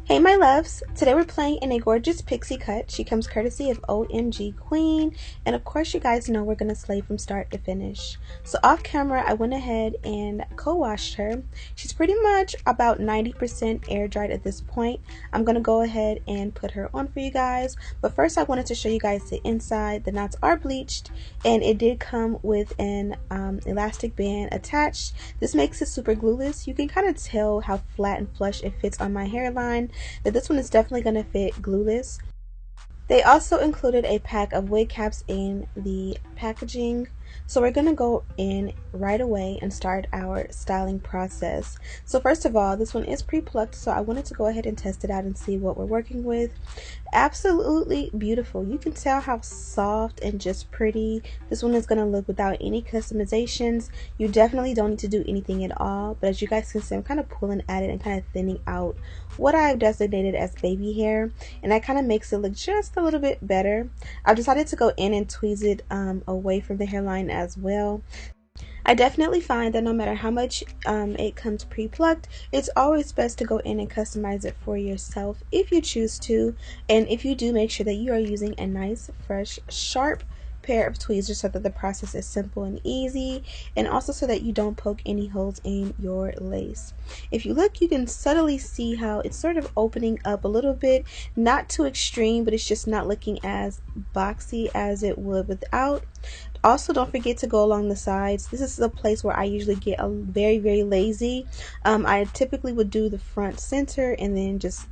Hey my loves, today we're playing in a gorgeous pixie cut. She comes courtesy of OMG Queen, and of course you guys know we're going to slay from start to finish. So off camera I went ahead and co-washed her. She's pretty much about 90% air dried at this point. I'm going to go ahead and put her on for you guys, but first I wanted to show you guys the inside. The knots are bleached and it did come with an elastic band attached. This makes it super glueless. You can kind of tell how flat and flush it fits on my hairline, that this one is definitely going to fit glueless. They also included a pack of wig caps in the packaging. So we're going to go in right away and start our styling process. So first of all, this one is pre-plucked, so I wanted to go ahead and test it out and see what we're working with. Absolutely beautiful. You can tell how soft and just pretty this one is going to look without any customizations. You definitely don't need to do anything at all, but as you guys can see, I'm kind of pulling at it and kind of thinning out what I've designated as baby hair, and that kind of makes it look just a little bit better. I've decided to go in and tweeze it away from the hairline as well. I definitely find that no matter how much it comes pre-plucked, it's always best to go in and customize it for yourself if you choose to, and if you do, make sure that you are using a nice, fresh, sharp pair of tweezers so that the process is simple and easy, and also so that you don't poke any holes in your lace. If you look, you can subtly see how it's sort of opening up a little bit, not too extreme, but it's just not looking as boxy as it would without. Also, don't forget to go along the sides. This is a place where I usually get very lazy. I typically would do the front center and then just,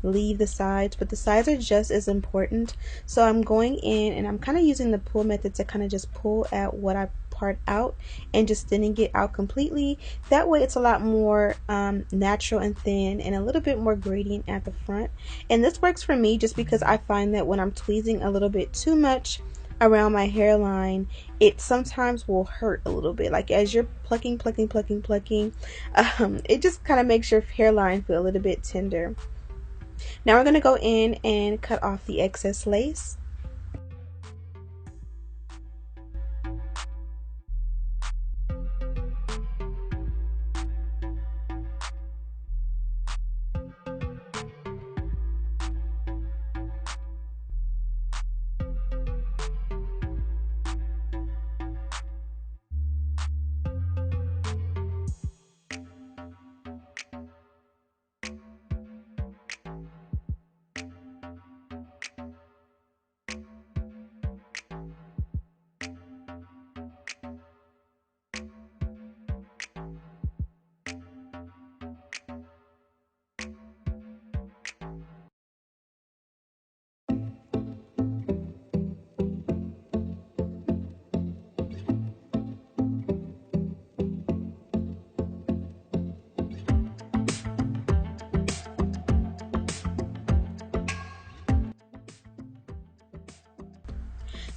leave the sides, but the sides are just as important. So I'm going in and I'm kind of using the pull method to kind of just pull at what I part out and just thinning it out completely. That way it's a lot more natural and thin and a little bit more gradient at the front. And this works for me just because I find that when I'm tweezing a little bit too much around my hairline, it sometimes will hurt a little bit. Like as you're plucking, it just kind of makes your hairline feel a little bit tender. Now we're going to go in and cut off the excess lace.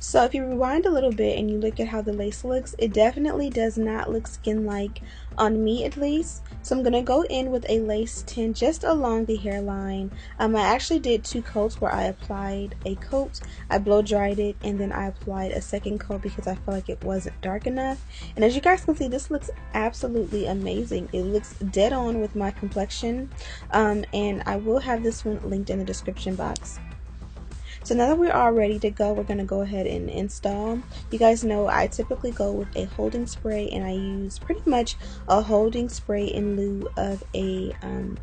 So if you rewind a little bit and you look at how the lace looks, it definitely does not look skin-like on me, at least. So I'm going to go in with a lace tint just along the hairline. I actually did 2 coats where I applied a coat, I blow dried it, and then I applied a second coat because I felt like it wasn't dark enough. And as you guys can see, this looks absolutely amazing. It looks dead on with my complexion, and I will have this one linked in the description box. So now that we're all ready to go, we're going to go ahead and install. You guys know I typically go with a holding spray, and I use pretty much a holding spray in lieu of a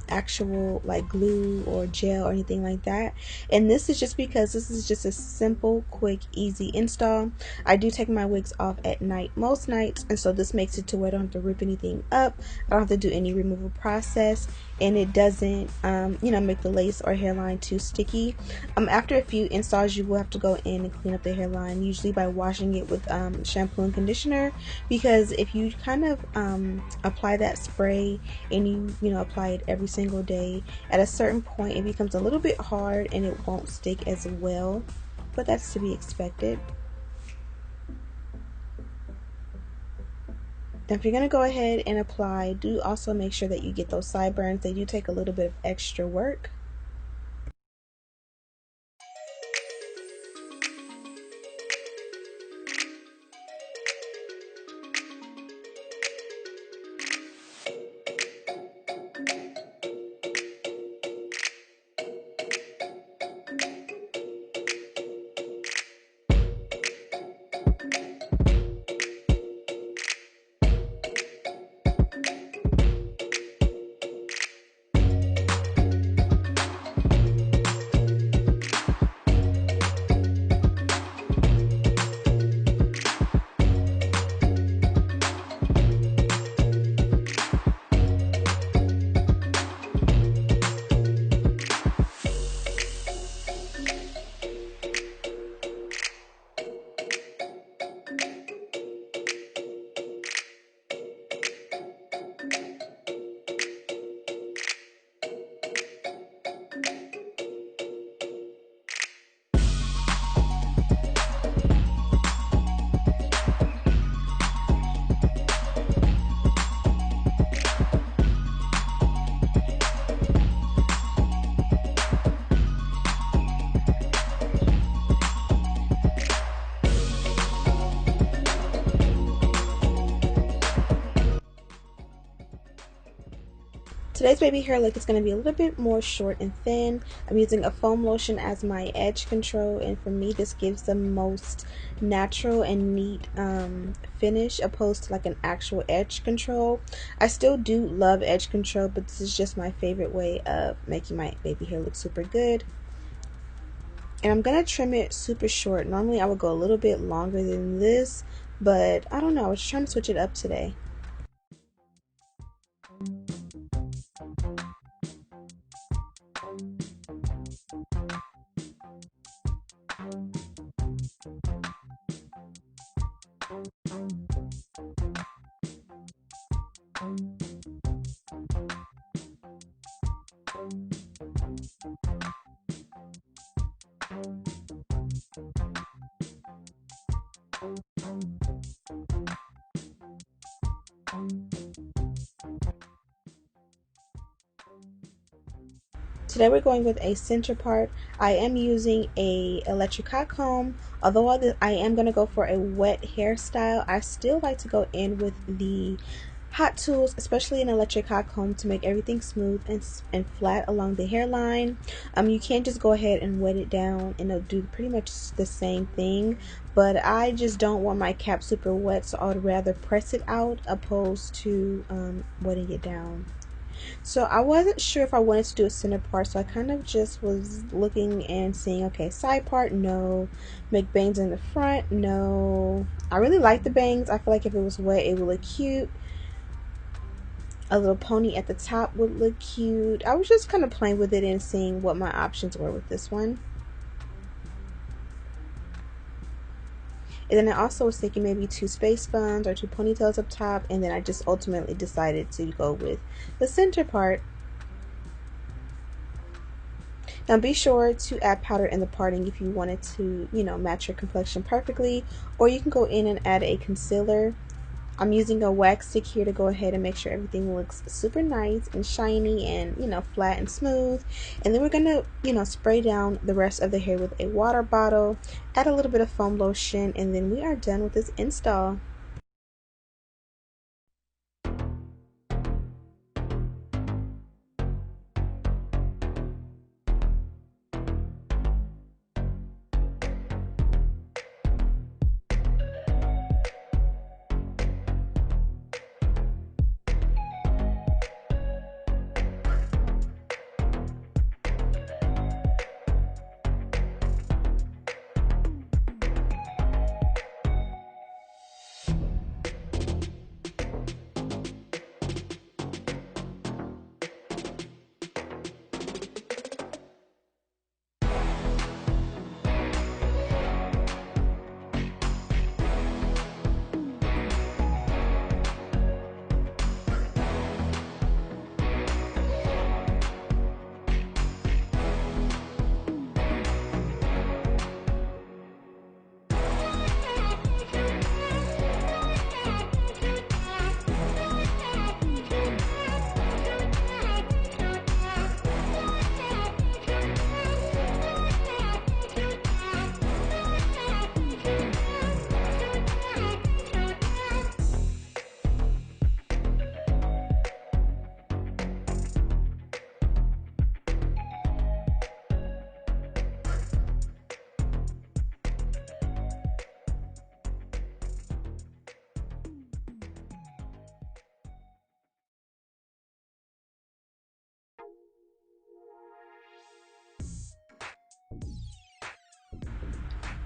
actual like glue or gel or anything like that. And this is just because this is just a simple, quick, easy install. I do take my wigs off at night most nights, and so this makes it to where I don't have to rip anything up. I don't have to do any removal process, and it doesn't make the lace or hairline too sticky. After a few installs, you will have to go in and clean up the hairline, usually by washing it with shampoo and conditioner, because if you kind of apply that spray and you apply it every single day, at a certain point it becomes a little bit hard and it won't stick as well, but that's to be expected. Now if you're going to go ahead and apply, do also make sure that you get those sideburns. They do take a little bit of extra work. Today's baby hair look is going to be a little bit more short and thin. I'm using a foam lotion as my edge control, and for me this gives the most natural and neat finish opposed to like an actual edge control. I still do love edge control, but this is just my favorite way of making my baby hair look super good. And I'm gonna trim it super short. Normally I would go a little bit longer than this, but I don't know, I was trying to switch it up today. Today we're going with a center part. I am using a electric hot comb. Although I am going to go for a wet hairstyle, I still like to go in with the hot tools, especially an electric hot comb, to make everything smooth and flat along the hairline. You can't just go ahead and wet it down and it'll do pretty much the same thing, but I just don't want my cap super wet, so I would rather press it out opposed to wetting it down. So I wasn't sure if I wanted to do a center part, so I kind of just was looking and seeing, okay, side part, no. Make bangs in the front, no. I really like the bangs. I feel like if it was wet, it would look cute. A little pony at the top would look cute. I was just kind of playing with it and seeing what my options were with this one. And then I also was thinking maybe 2 space buns or 2 ponytails up top, and then I just ultimately decided to go with the center part. Now be sure to add powder in the parting if you wanted to, you know, match your complexion perfectly, or you can go in and add a concealer. I'm using a wax stick here to go ahead and make sure everything looks super nice and shiny and, you know, flat and smooth. And then we're gonna, you know, spray down the rest of the hair with a water bottle, add a little bit of foam lotion, and then we are done with this install.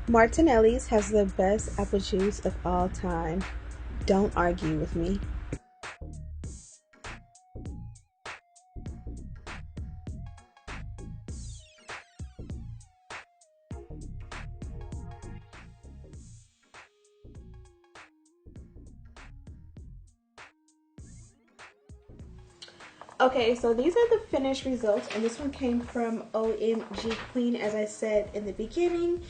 Martinelli's has the best apple juice of all time. Don't argue with me. Okay, so these are the finished results, and this one came from OMG Queen, as I said in the beginning,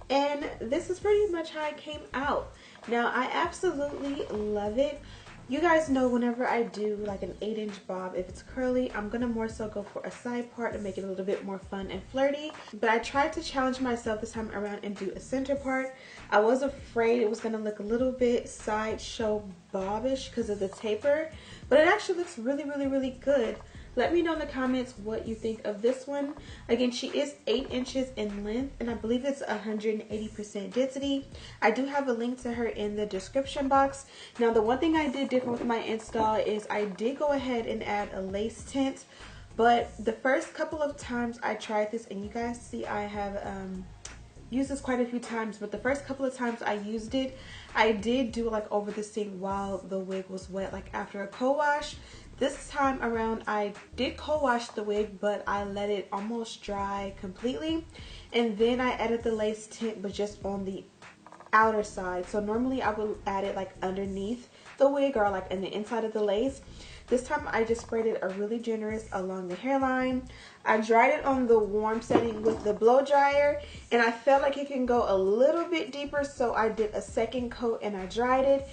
and this is pretty much how it came out. Now, I absolutely love it. You guys know whenever I do like an 8-inch bob, if it's curly, I'm gonna more so go for a side part to make it a little bit more fun and flirty. But I tried to challenge myself this time around and do a center part. I was afraid it was gonna look a little bit sideshow bobbish because of the taper, but it actually looks really, really, really good. Let me know in the comments what you think of this one. Again, she is 8 inches in length, and I believe it's 180% density. I do have a link to her in the description box. Now, the one thing I did different with my install is I did go ahead and add a lace tint, but the first couple of times I tried this, and you guys see I have used this quite a few times, but the first couple of times I used it, I did do like over the sink while the wig was wet, like after a co-wash. This time around I did co-wash the wig, but I let it almost dry completely, and then I added the lace tint, but just on the outer side. So normally I would add it like underneath the wig or like in the inside of the lace. This time I just sprayed it a really generous along the hairline. I dried it on the warm setting with the blow dryer, and I felt like it can go a little bit deeper, so I did a second coat and I dried it.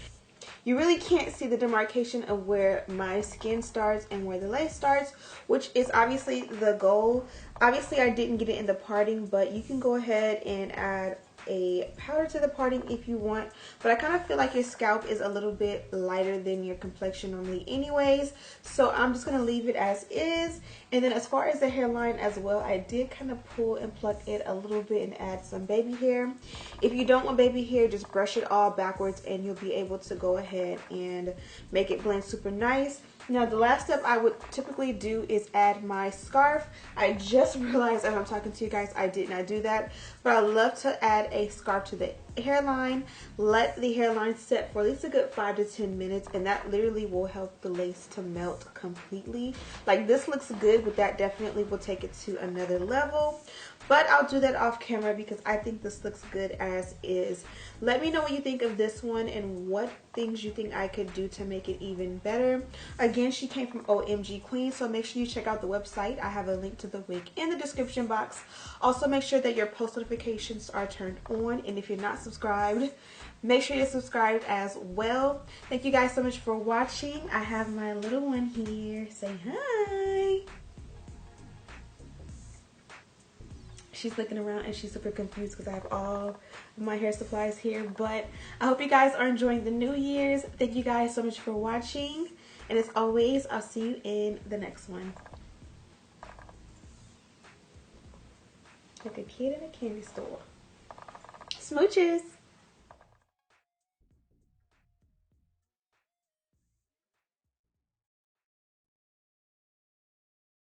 You really can't see the demarcation of where my skin starts and where the lace starts, which is obviously the goal. Obviously I didn't get it in the parting, but you can go ahead and add a powder to the parting if you want, but I kind of feel like your scalp is a little bit lighter than your complexion normally anyways, so I'm just going to leave it as is. And then as far as the hairline as well, I did kind of pull and pluck it a little bit and add some baby hair. If you don't want baby hair, just brush it all backwards and you'll be able to go ahead and make it blend super nice. Now, the last step I would typically do is add my scarf. I just realized as I'm talking to you guys, I did not do that, but I love to add a scarf to the hairline. Let the hairline set for at least a good 5 to 10 minutes, and that literally will help the lace to melt completely. Like, this looks good, but that definitely will take it to another level. But I'll do that off camera because I think this looks good as is. Let me know what you think of this one and what things you think I could do to make it even better. Again, she came from OMG Queen, so make sure you check out the website. I have a link to the wig in the description box. Also, make sure that your post notifications are turned on, and if you're not subscribed, make sure you're subscribed as well. Thank you guys so much for watching. I have my little one here. Say hi. She's looking around and she's super confused because I have all of my hair supplies here. But I hope you guys are enjoying the New Year's. Thank you guys so much for watching. And as always, I'll see you in the next one. Like a kid in a candy store. Smooches.